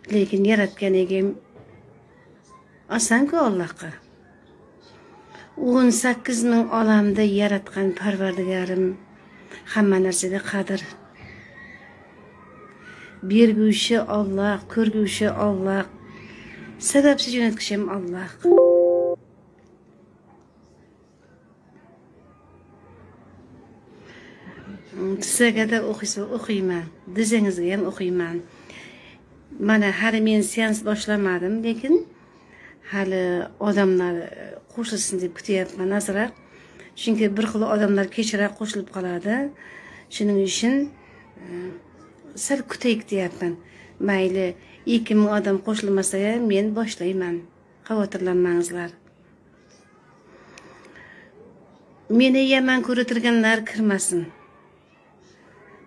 Lekin yaratgan egim oson-ku Allohga. 18 ming olamda yaratgan Parvardigarim hamma narsaga qodir. Berguvchi Alloh, ko'rguvchi Alloh, sababsiz jo'natgishim Alloh. Sizga da o'qiyman, dizingizga ham o'qiyman. Mana hali men seans boshlamadim, lekin hali odamlar qo'shilsin deb kutyapman azroq. Chunki bir xil odamlar kechroq qo'shilib qoladi. Shuning uchun sal kutaylik deyapman. Mayli 2000 odam qo'shilmasa ham men boshlayman. Xavotirlanmangizlar. Meni yomon ko'rtirganlar kirmasin.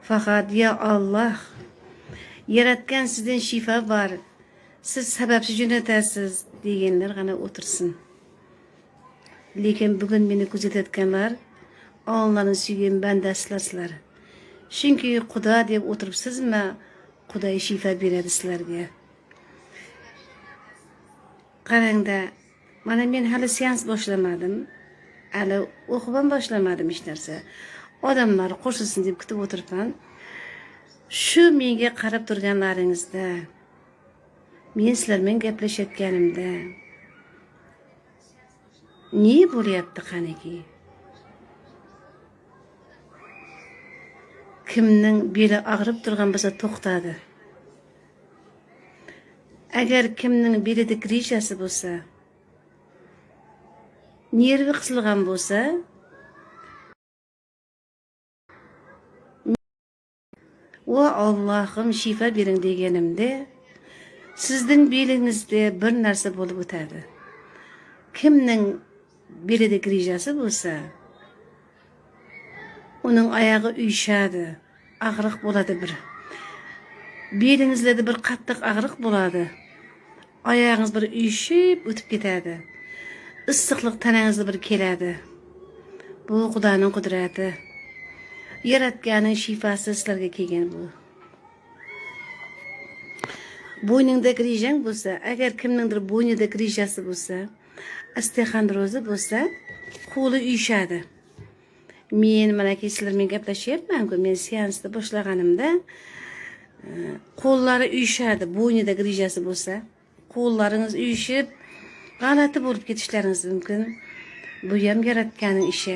Faqat ya Alloh, yaratgan sizdan shifa bor. Siz sababsiz jo'natasiz deganlar g'ana o'tirsin. Lekin bugun meni kuzatayotganlar Allohning suygan bandasilarsizlar. Chunki Xudo deb o'tiribsizmi? Xudo shifa beradi sizlarga. Qarangda, mana men hali seans boshlamadim. Hali o'qib ham boshlamadim hech narsa. Odamlar qo'shilsin deb kutib o'tiribman. Shu menga qarab turganlaringizda, men sizlar bilan gaplashayotganimda ne bo'lyapti qaniki? Kimning beli og'rib turgan bo'lsa to'xtadi. Agar kimning belida grishasi bo'lsa, nervi qisilgan bo'lsa, va Allohim shifa bering deganimda, sizning belingizda bir narsa bo'lib o'tadi. Kimning belida grishasi bo'lsa, uning oyog'i uyushadi, og'riq bo'ladi bir. Belingizda bir qattiq og'riq bo'ladi. Oyog'ingiz bir uyushib o'tib ketadi. Issiqlik tanangizda bir keladi. Bu Xudoning qudrati. Yaratganning shifasi sizlarga kelgan bu. Bo'yningda grijang bo'lsa, agar kimningdir bo'ynida grijasi bo'lsa, osteoxondrozi bo'lsa, qo'li uyushadi. Men mana sizlar bilan gaplashyapman-ku, men seansda boshlaganimda qo'llari uyushadi, bo'ynida grijasi bo'lsa, qo'llaringiz uyushib, g'alati bo'lib ketishlaringiz mumkin. Bu ham yaratganning ishi.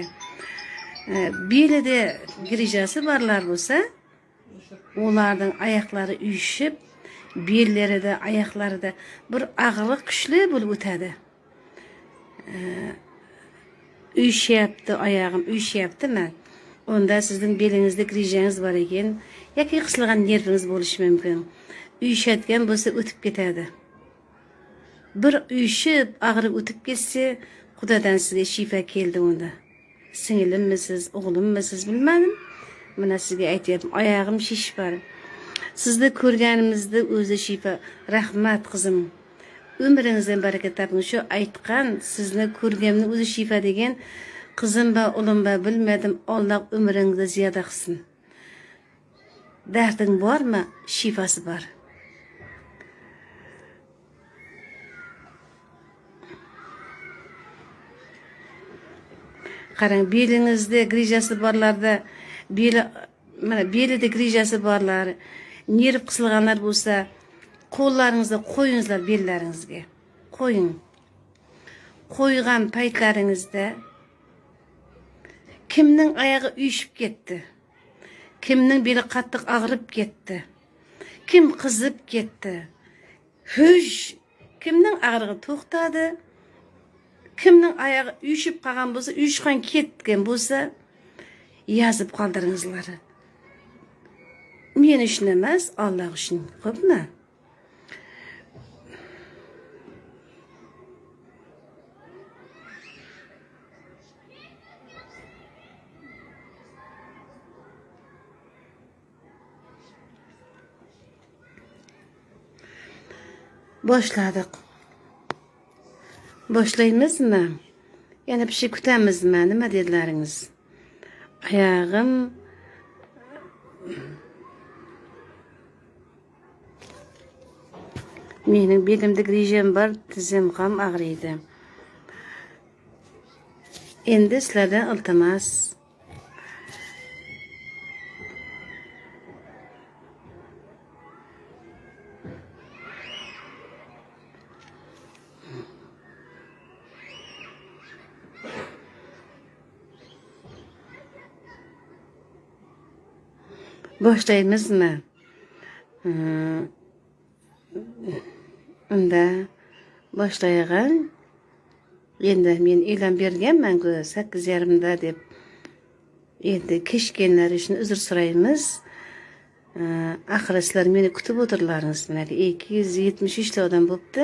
Belida grijasi borlar bo'lsa, ularning oyoqlari uyushib, bellarida, oyoqlarida bir og'riq kuchli bo'lib o'tadi. Uyushyapti, oyog'im uyushyaptimi? Unda sizning belingizda grijangiz bor ekan, yoki qisilgan nervingiz bo'lishi mumkin. Uyushayotgan bo'lsa o'tib ketadi. Bir uyushib, og'rib o'tib ketsa, Xudodan sizga shifa keldi unda. Singilimisiz, o'g'limmisiz bilmadim. Mana sizga aytyapman, oyog'im shishib bor. Sizni ko'rganimizda o'zi shifa. Rahmat qizim. Umringizdan baraka toping. Shu aytgan, sizni ko'rganimda o'zi shifa degan qizim va o'g'lim va bilmadim. Alloh umringizni ziyoda qilsin. Darding bormi? Shifasi bor. Qarang, belingizda grijasi borlarda, belida grijasi borlar, nerv qisilganlar bo'lsa, qo'llaringizda qo'yingizlar bellaringizga. Qo'ying. Qo'ygan paytlaringizda kimning oyog'i uyushib ketdi? Kimning beli qattiq og'rib ketdi? Kim qizib ketdi? Hush! Kimning og'rig'i to'xtadi? Kimning oyog'i uyushib qolgan bo'lsa, uyushgan ketgan bo'lsa, yozib qoldiringizlar. Men uchun emas, Alloh uchun. Xo'pmi? Boshladik. Boshlaymizmi? Yana bir şey kutamizmi? Nima dedilaringiz? Oyog'im Mening belimde rejim var, tizim ham ağrıydı. Endi sizlardan iltimos. Başlaymizmi? Unda başlayağan. Endi men e'lon berganman-ku 8:30da deb. Endi kechikkanlar uchun uzr so'raymiz. Axir sizlar meni kutib o'tirlaringiz. Mana 273 ta odam bo'pti.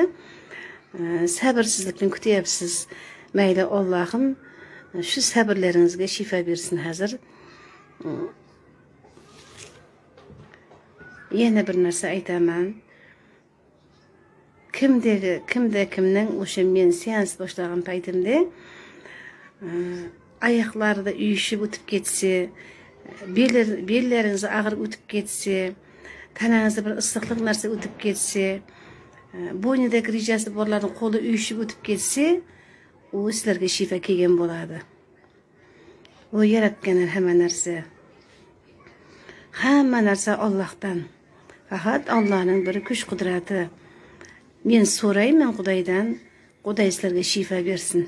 Sabrsizlik bilan kutyapsiz. Mayli Allohim shu sabrlaringizga shifo bersin hozir. Yana bir narsa aytaman. Kimning o'sha men seans boshlagan paytimda oyoqlarida uyushib o'tib ketsa, bellaringiz og'ir o'tib ketsa, tanangizda bir issiqlik narsa o'tib ketsa, bo'ynidagi rejasi borlarning qo'li uyushib o'tib ketsa, u sizlarga shifo kelgan bo'ladi. U yaratgan hamma narsa. Hamma narsa Allohdan. Faqat Allohning bir kuch qudrati. Men so'rayman Xudoydan, Xudoy sizlarga shifo bersin.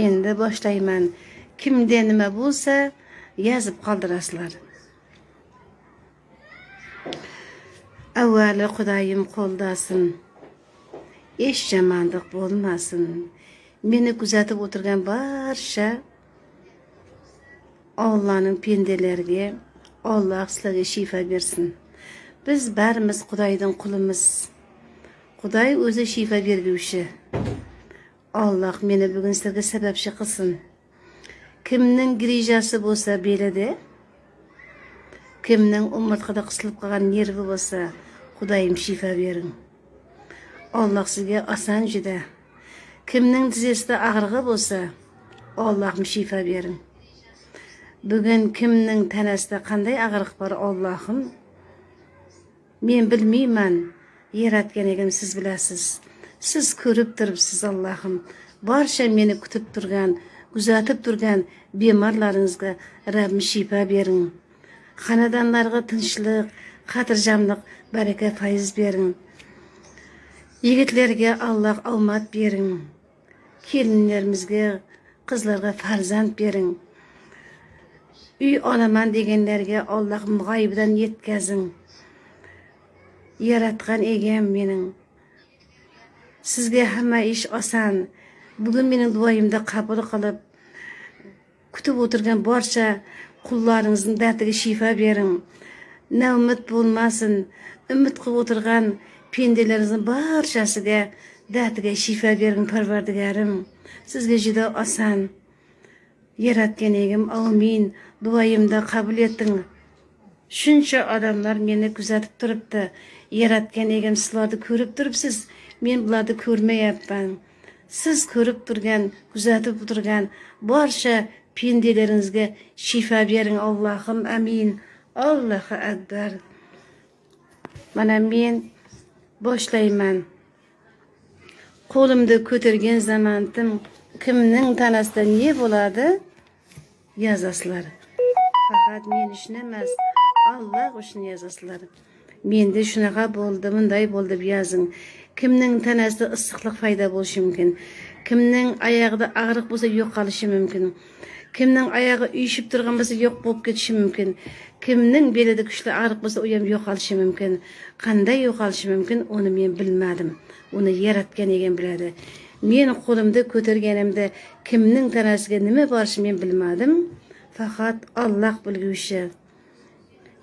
Endi boshlayman. Kimda nima bo'lsa, yozib qoldirasizlar. Avvalo Xudoyim qo'ldasin. Hech jamandiq bo'lmasin. Meni kuzatib o'tirgan barcha Allah'ning pendelariga Allah sizlarga shifo bersin. Biz barimiz Xudoyning qulimiz. Xudoy o'zi shifo berguvchi. Allah meni bugun sizlarga sababchi qilsin. Kimning rejasi bo'lsa belida, kimning ummatqada qisilib qolgan nervi bo'lsa, Xudoyim shifo bering. Allah sizga oson juda. Kimning tizesida og'rig'i bo'lsa, Allohim shifo bering. Bugun kimning tanasida qanday og'riq bor Allohim? Men bilmayman. Yaratgan egim siz bilasiz. Siz ko'rib turibsiz Allohim. Barcha meni kutib turgan, kuzatib turgan bemorlaringizga Rabbim shifo bering. Xonadonlarga tinchlik, xotirjamlik, baraka, fayz bering. Yigitlarga Alloh omad bering. Kelinlarimizga, qizlarga farzand bering. Uy olaman deganlarga Allohim g'oyibidan yetkazing. Yaratgan egam mening. Sizga hamma ish oson. Bugun mening duoyimda qabul qilib, kutib o'tirgan barcha qullaringizning dardiga shifo bering. Na umid bo'lmasin. Umid qilib o'tirgan pendalaringizning barchasiga dardiga shifo bering Parvardigarim. Sizga juda oson. Yaratgan egim, amin. Duoyimda qabul eting. Shuncha odamlar meni kuzatib turibdi. Yaratgan egim, sizlarni ko'rib turibsiz. Men bularni ko'rmayapman. Siz ko'rib turgan, kuzatib turgan barcha pendalaringizga shifo bering Allohim, amin. Allohu akbar. Mana men boshlayman. Qo'limda ko'targan zamantim kimning tanasida ne bo'ladi? Yozasizlar. Faqat men uchun emas, Alloh uchun yozasizlar. Menda shunaqa bo'ldi, bunday bo'ldi deb yozing. Kimning tanasida issiqlik paydo bo'lishi mumkin. Kimning oyog'ida og'riq bo'lsa yo'q qolishi mumkin. Kimning oyog'i uyushib turgan bo'lsa yo'q bo'lib ketishi mumkin. Kimning belida kuchli og'riq bo'lsa u ham yo'q qolishi mumkin. Qanday yo'q qolishi mumkin, uni men bilmadim. Uni yaratgan egam biladi. Men qo'limda ko'targanimda kimning tanasiga nima borishi men bilmadim. Faqat Alloh bilguvchi.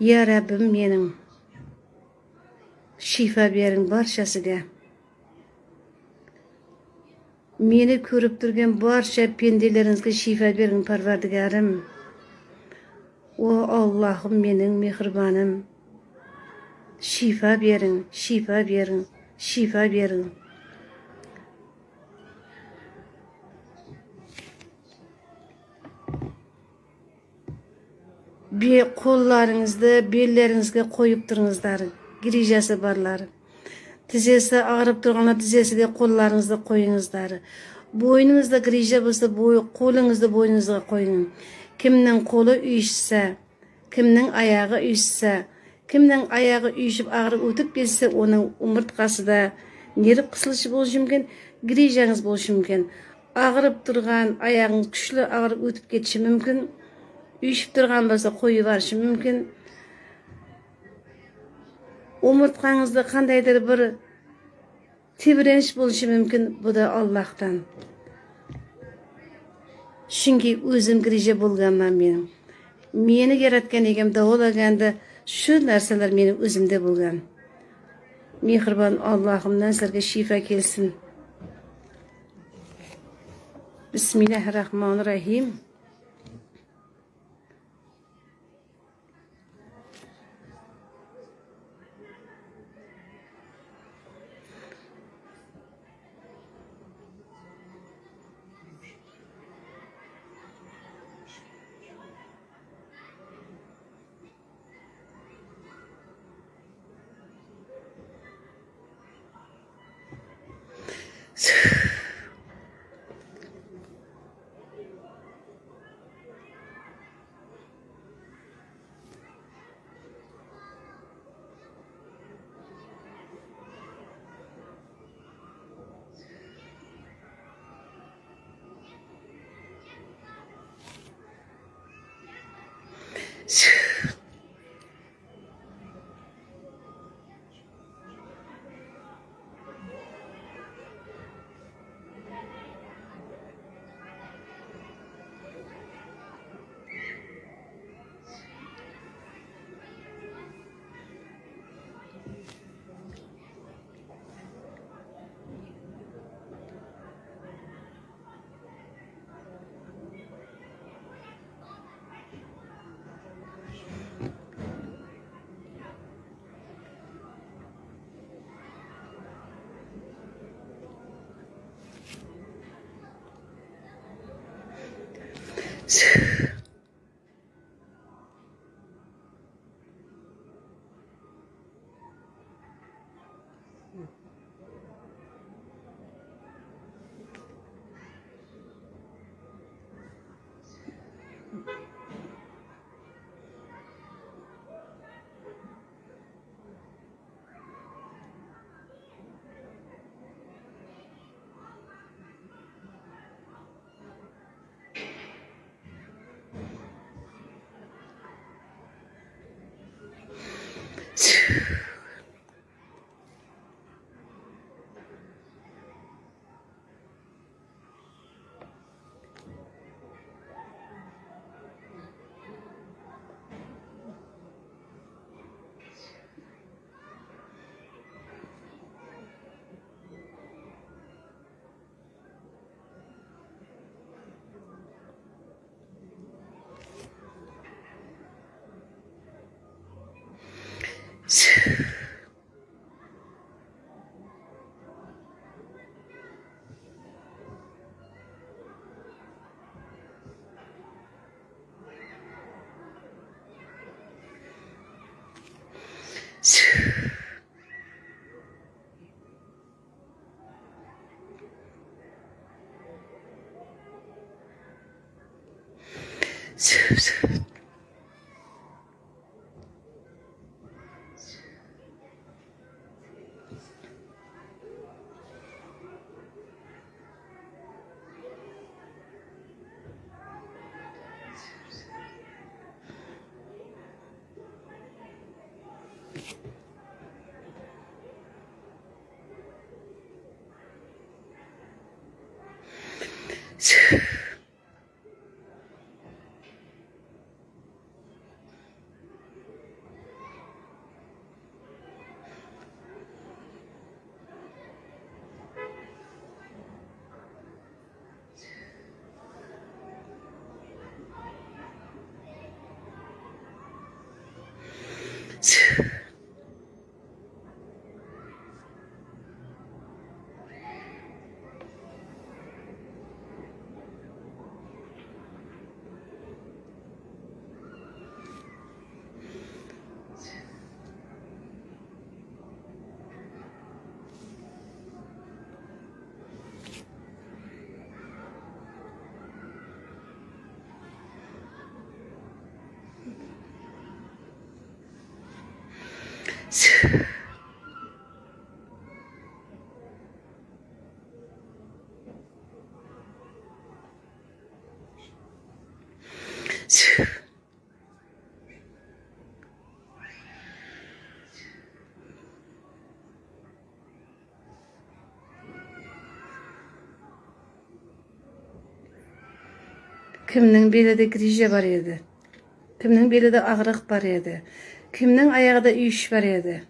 Ya Rabbim mening shifo bering barchasiga. Meni ko'rib turgan barcha pendalaringizga shifo bering Parvardigarim. O Allohim mening mehribonim. Shifo bering, shifo bering, shifo bering. bir qo'llaringizda bellaringizga qo'yib turingizlar. Grijasi borlar. Tizesi ağrıp turganlar tizesiga qo'llaringizni qo'yingizlar. Bo'yningizda grija bo'lsa, qo'lingizni bo'yningizga qo'ying. Kimning qo'li uyushsa, kimning oyog'i uyushsa, kimning oyog'i uyushib og'rib o'tib ketsa, uning umurtqasida nerv qisilishi bo'lishi mumkin, grijangiz bo'lishi mumkin. Ağrıp turgan oyog'ingiz kuchli og'rib o'tib ketishi mumkin. Uyushib turgan bo'lsa, qo'yib yuborishi mumkin. Umurtqangizda qandaydir bir tebranish bo'lishi mumkin. Bu da Allohdan. Chunki o'zim grija bo'lganman men. Meni yaratgan egam davolaganda shu narsalar mening o'zimda bo'lgan. Mehribon Allohimdan sizlarga shifa kelsin. Bismillahirrohmanirrohim. Kimning belida grija bar edi. Kimning belida og'riq bar edi. Kimning oyog'ida uyush bar edi.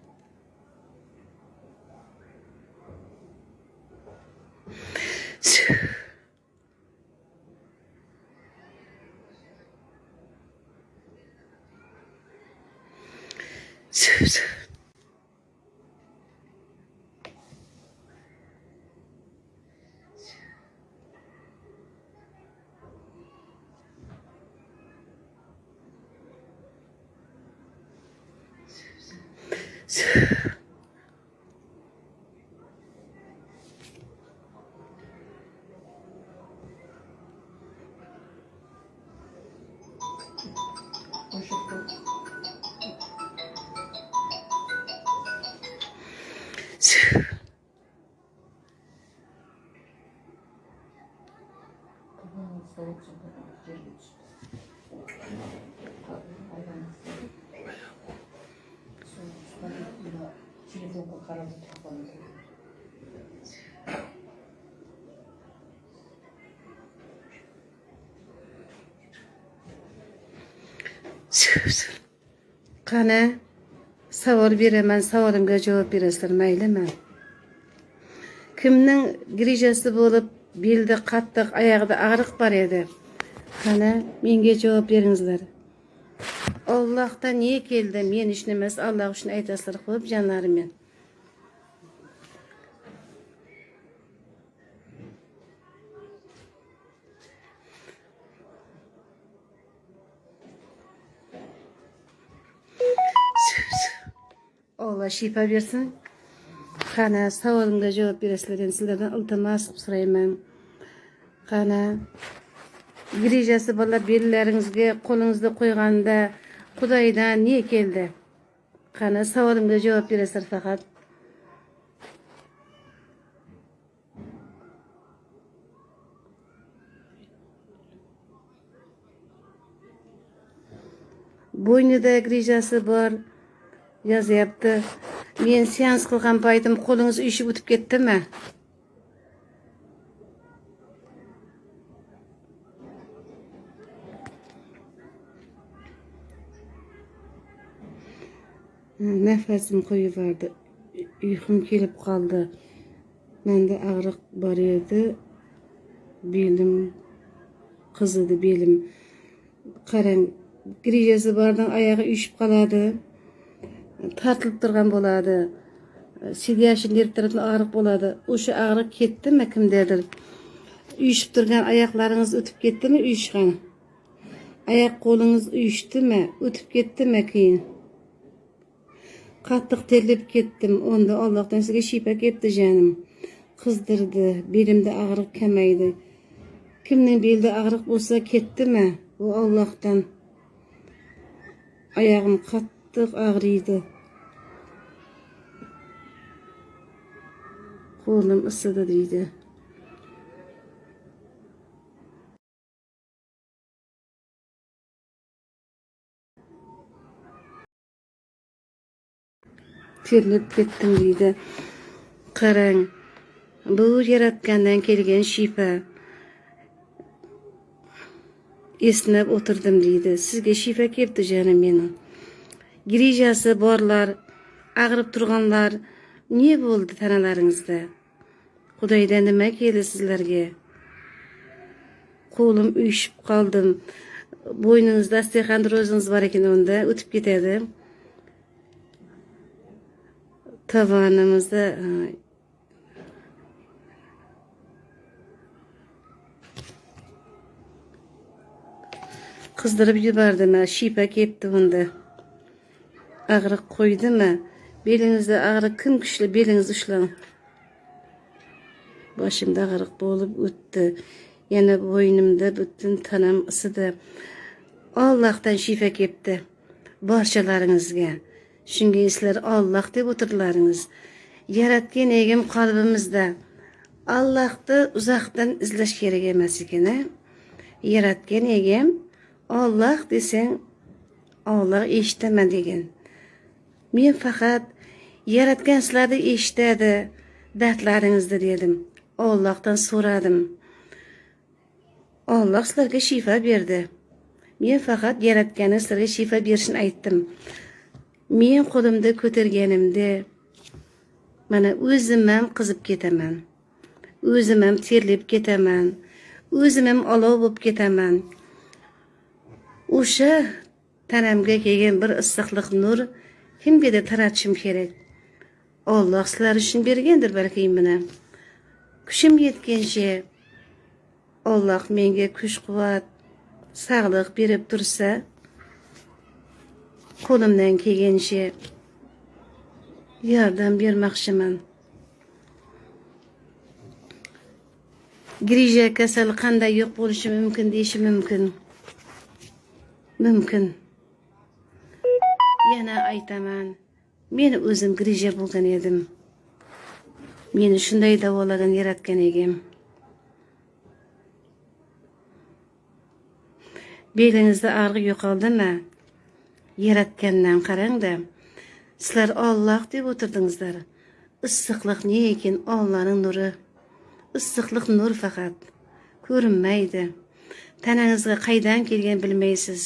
Qani, savol beraman, savolimga javob berasizlar, maylimi? Kimning grijasi bo'lib, belda qattiq, oyog'ida og'riq bar edi? Qani, menga javob beringizlar. Allohdan ne keldi? Men hech nima emas, Alloh uchun aytasizlar, xo'p, jonlarim men. Allah şifa versin. Qani, savolimga javob berasizlar. Endi sizlardan iltimos qilib so'rayman. Qani, grijasi bolalar bellaringizga qo'lingizda qo'yganda Xudoydan ne keldi? Qani, savolimga javob berasizlar faqat. Bo'ynida grijasi bor yozyapti. Men seans qilgan paytim qo'lingiz uyushib o'tib ketdimi? Nafasim qo'yiverdi. Uyqum kelib qoldi. Menda og'riq bor edi. Belim qizidi, belim. Qarang, grijasi bordan oyog'i uyushib qoladi. Tartilib turgan bo'ladi. Silyashi nerv tarafdan og'riq bo'ladi. O'sha og'riq ketdimi kimdadir? Uyushib turgan oyoqlaringiz o'tib ketdimi uyushgan? Oyoq qo'lingiz uyushdimi? O'tib ketdimi keyin? Qattiq terlib ketdim. Onda Allohdan sizga shifa kelibdi jonim. Qizdirdi, belimda og'riq kamaydi. Kimning belida og'riq bo'lsa ketdimi? Bu Allohdan. Oyog'im qattiq og'riydi. Qo'lim isidi deydi. Terlib ketdim deydi. Qarang, bu yaratgandan kelgan shifa. Esnab o'tirdim deydi. Sizga shifa kelibdi jonim mening. Grijasi borlar, og'rib turganlar, ne bo'ldi tanalaringizda? Xudoydan nima keldi sizlarga? Qo'lim uyushib qoldim. Bo'yningizda osteoxondrozingiz bor ekan, unda o'tib ketadi. Tavanimizda qizdirib yubordimi? Shifa kelibdi unda. Og'riq qo'ydimi? Belingizda og'riq kim kuchli? Belingizni ushlang. Boshimda og'riq bo'lib o'tdi. Yana bo'ynimda butun tanam isidi. Allohdan shifa kelibdi barchalaringizga. Şunga sizlar Allah deb o'tirdilaringiz. Yaratgan egim qalbimizda. Allohni uzoqdan izlash kerak emas ekan. Yaratgan egim Allah desang Allah eshitaman degan. Men faqat yaratgan sizlarni eshitadi, dardlaringizni dedim. Allohdan so'radim. Allah sizlarga shifa berdi. Men faqat yaratganingiz sizlarga shifa berishini aytdim. Men qo'limda ko'targanimda mana o'zim ham qizib ketaman. O'zim ham terlib ketaman. O'zim ham olov bo'lib ketaman. O'sha tanamga kelgan bir issiqlik nur kimgadir taratishim kerak. Alloh sizlar uchun bergandir balki meni. Kuchim yetgancha Alloh menga kuch-quvvat, sog'lik berib tursa, qo'limdan kelgancha yordam bermoqchiman. Grija kasali qanday yo'q bo'lishi mumkin deyishi mumkin. Mumkin. Yana aytaman, men o'zim grija bo'lgan edim. Meni shunday davolagan yaratgan egim. Belingizda og'riq yo'qoldimi? Yaratgandan qarang-da. Sizlar Alloh deb o'tirdingizlar. Issiqlik ne ekan? Allohning nuri. Issiqlik nur faqat. Ko'rinmaydi. Tanangizga qaydan kelgan bilmaysiz.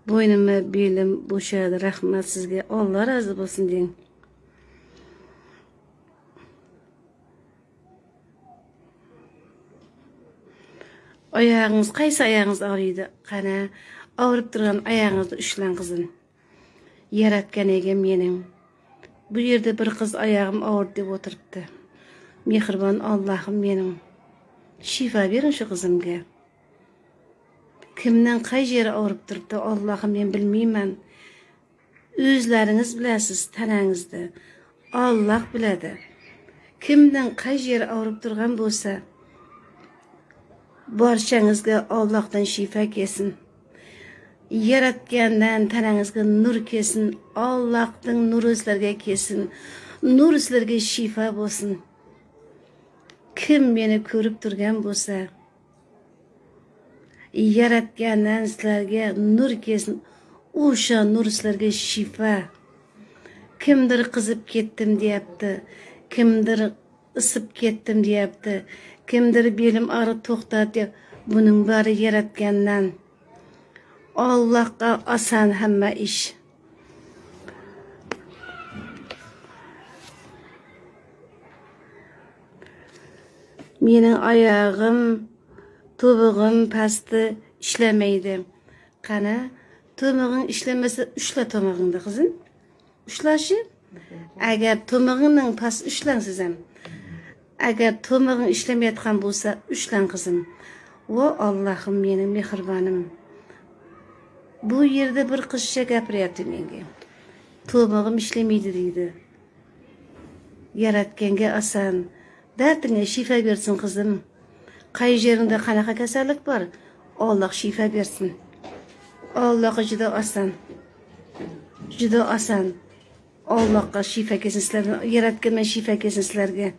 Bo'ynimni belim bo'shadi. Rahmat sizga. Alloh rozi bo'lsin deng. Oyog'ingiz qaysi oyog'ingiz og'riydi? Qana, og'rib turgan oyog'ingizni ushlang qizim. Yaratgan egam mening. Bu yerda bir qiz oyog'im og'ridi deb o'tiribdi. Mehribon Allohim mening. Shifa bering shu qizimga. Kimning qay yeri og'rib turibdi? Allohim men bilmayman. O'zlaringiz bilasiz tanangizda. Alloh biladi. Kimning qay yeri og'rib turgan bo'lsa, barchangizga Allohdan shifa kelsin. Yaratgandan tanangizga nur kelsin. Allohning nuri sizlarga kelsin. Nur sizlarga shifa bo'lsin. Kim meni ko'rib turgan bo'lsa, yaratgandan sizlarga nur kelsin. O'sha nur sizlarga shifa. Kimdir qizib ketdim deyapti. Kimdir isib ketdim deyapti. Kimdir belim og'rib to'xtat deb. Buning bari yaratgandan. Allohga oson hamma ish. Mening oyog'im, to'big'im pasti ishlamaydi. Qana, to'mig'ing ishlamasa ushla tomog'ingda qizim. Ushlashi? Agar tomog'ingning past ushlang siz ham. Agar tomog'ing ishlamayotgan bo'lsa, ushlang qizim. Vo Allohim mening mehribonім. Bu yerda bir qizcha gapiryapti menga. Tomog'im ishlamaydi deydi. Yaratganga oson. Dardingga shifa bersin qizim. Qay yeringda qanaqa kasallik bor? Alloh shifa bersin. Allohga juda oson. Juda oson. Allohga shifa kelsin sizlarga. Yaratganman shifa kelsin sizlarga.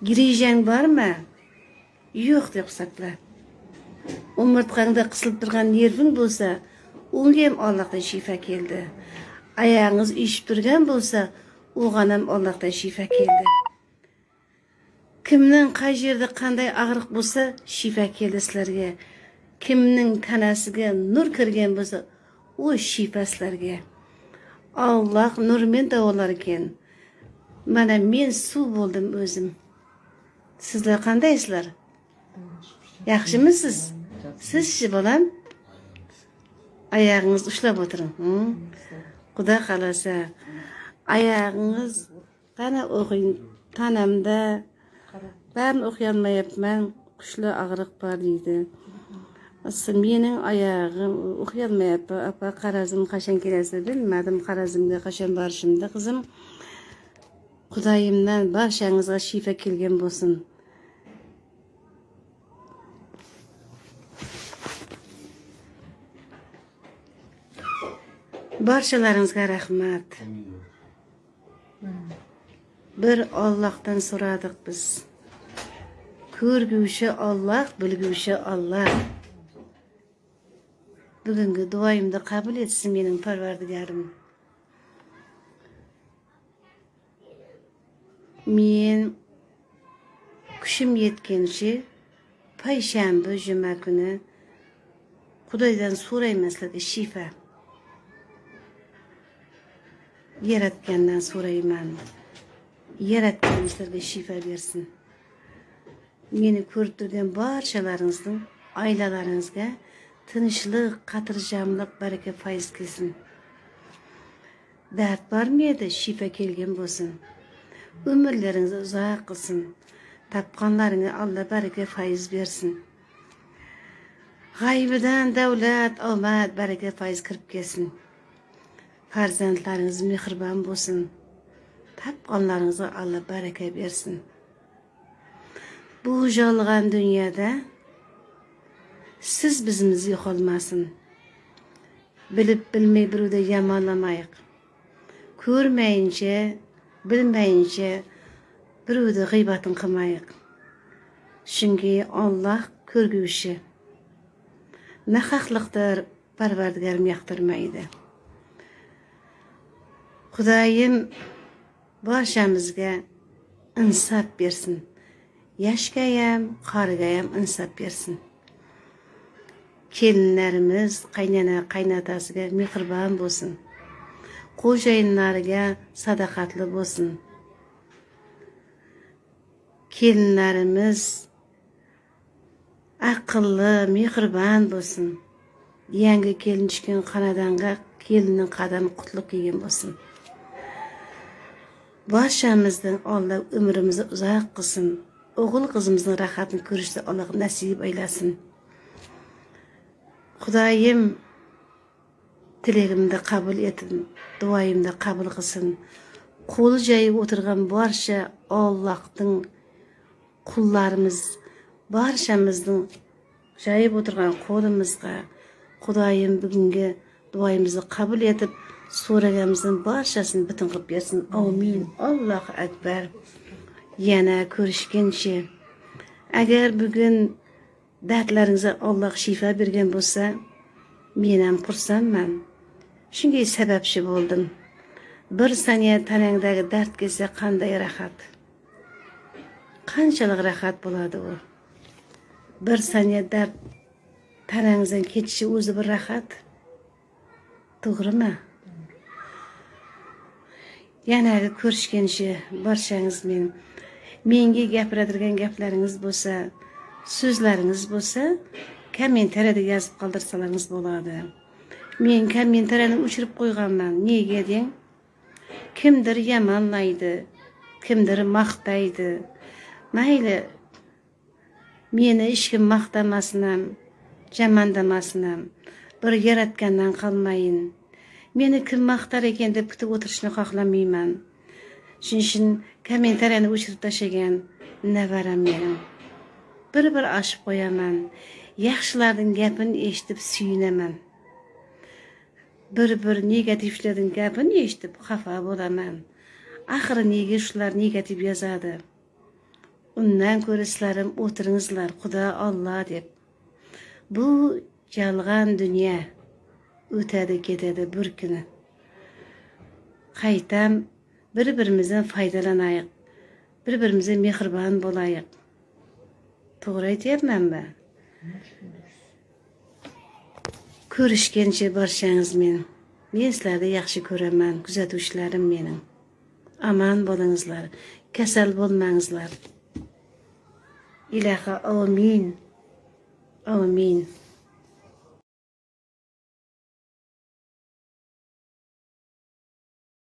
Grijang bormi? Yo'q deb hisobla. Umurtqangda qisilib turgan nerving bo'lsa, unga ham Allohdan shifa keldi. Oyog'ingiz ishib turgan bo'lsa, o'g'an ham Allohdan shifa keldi. Kimning qay yerda qanday og'riq bo'lsa, shifa keldi sizlarga. Kimning tanasiga nur kirgan bo'lsa, u shifa sizlarga. Alloh nurmen davolar ekan. Mana men suv bo'ldim o'zim. Sizlar qandaysizlar? Yaxshimisiz? Sizchi bolam? Oyog'ingizni ushlab o'tiring. Xudo xolasa. Oyog'ingiz qana o'qing. Tanamda barini o'qiyolmayapman. Qushlar og'riq bor deydi. Mening oyog'im o'qiyolmayapti. Apa qarazim qachon kelasa bilmadim. Qarazimga qachon borishimda qizim. Xudoyimdan barchangizga shifa kelgan bo'lsin. Barchalaringizga rahmat. Bir Allohdan so'radik biz. Ko'rguvchi Alloh, bilguvchi Alloh. Bugungi duoyimni qabul etsin mening Parvardigarim. Men kushim yetgancha payshanba juma kuni Xudodan so'rayman sizlarga shifa. Yaratgandan so'rayman. Yaratgan sizlarga shifa bersin. Meni ko'rib turgan barchalaringizning oilalaringizga tinchlik, xotirjamlik, baraka, fayz kelsin. Dard bormi edi, shifa kelgan bo'lsin. Umrlaringizni uzoq qilsin. Tapqanlaringga Alloh baraka, fayz bersin. G'aybidan davlat, omad, baraka, fayz kirib kelsin. Farzandlaringiz mehribon bo'lsin. Tapqanlaringizga Alloh baraka bersin. Bu yolg'on dunyoda siz bizimiz yo'qolmasin. Bilib bilmay biruvda yomonlamayıq. Ko'rmayincha, bilmayincha biruvda g'iybatini qilmayıq. Chunki Alloh ko'rguvchi. Nahaqliqdir Parvardigarim yoqtirmaydi. Xudoyim barchamizga insof bersin. Yoshgayam, qarigayam insof bersin. Kelinlarimiz qaynana qaynotasiga mehribon bo'lsin. Qo'shayinlariga sadoqatli bo'lsin. Kelinlarimiz aqlli, mehribon bo'lsin. Yangi kelin chiqqan xonadonga kelinning qadami qutlug' kelgan bo'lsin. Barchamizdan Alloh umrimizni uzoq qilsin. O'g'il qizimizning rohatini ko'rishni Alloh nasib aylasin. Xudoyim tilagimni qabul etsin, duoyimni qabul qilsin. Qo'li joyib o'tirgan barcha Allohning qullarimiz, barchamizning joyib o'tirgan qo'limizga Xudoyim bugungi duoyimizni qabul etib, so'raganimizning barchasini butun qilib bersin. Amin. Allohu akbar. Yana ko'rishguncha. Agar bugun dardlaringizga Alloh shifa bergan bo'lsa, men ham xursandman. Shunga sababchi bo'ldim. Bir saniya tanangdagi dard kelsa qanday rahat. Qanchalik rahat bo'ladi u. Bir saniya dard tanangizdan ketishi o'zi bir rahat. To'g'rimi? Yana ko'rishguncha barchangiz menga gapiradigan gaplaringiz bo'lsa, so'zlaringiz bo'lsa, kommentariyada yozib qoldirsalaringiz bo'ladi. Men kommentariyani o'chirib qo'yganman. Nega deng? Kimdir yomonlaydi, kimdir maqtaydi. Mayli, meni hech kim maqtamasin ham, jamandamasin ham, bir yaratgandan qolmayin. Meni kim maqtar ekan deb kutib o'tirishni xohlamayman. Shuning uchun kommentariyani o'chirib tashlagan navaram mening. Bir ashib qo'yaman. Yaxshilarning gapini eshitib suyunaman. Bir negativlarning gapini eshitib xafa bo'laman. Axiri nega shular negativ yozadi? Undan ko'ra sizlarim o'tiringizlar, Xudo Alloh deb. Bu yolg'on dunyo o'tadi ketadi bir kuni. Qaytam bir-birimizdan foydalanayıq. Bir-birimizga mehribon bo'layıq. To'g'ri aytyapmanmi? Ko'rishguncha barchangiz men sizlarni yaxshi ko'raman, kuzatuvchilarim mening. Aman bo'lingizlar, kasal bo'lmangizlar. Ilohi amin. Amin.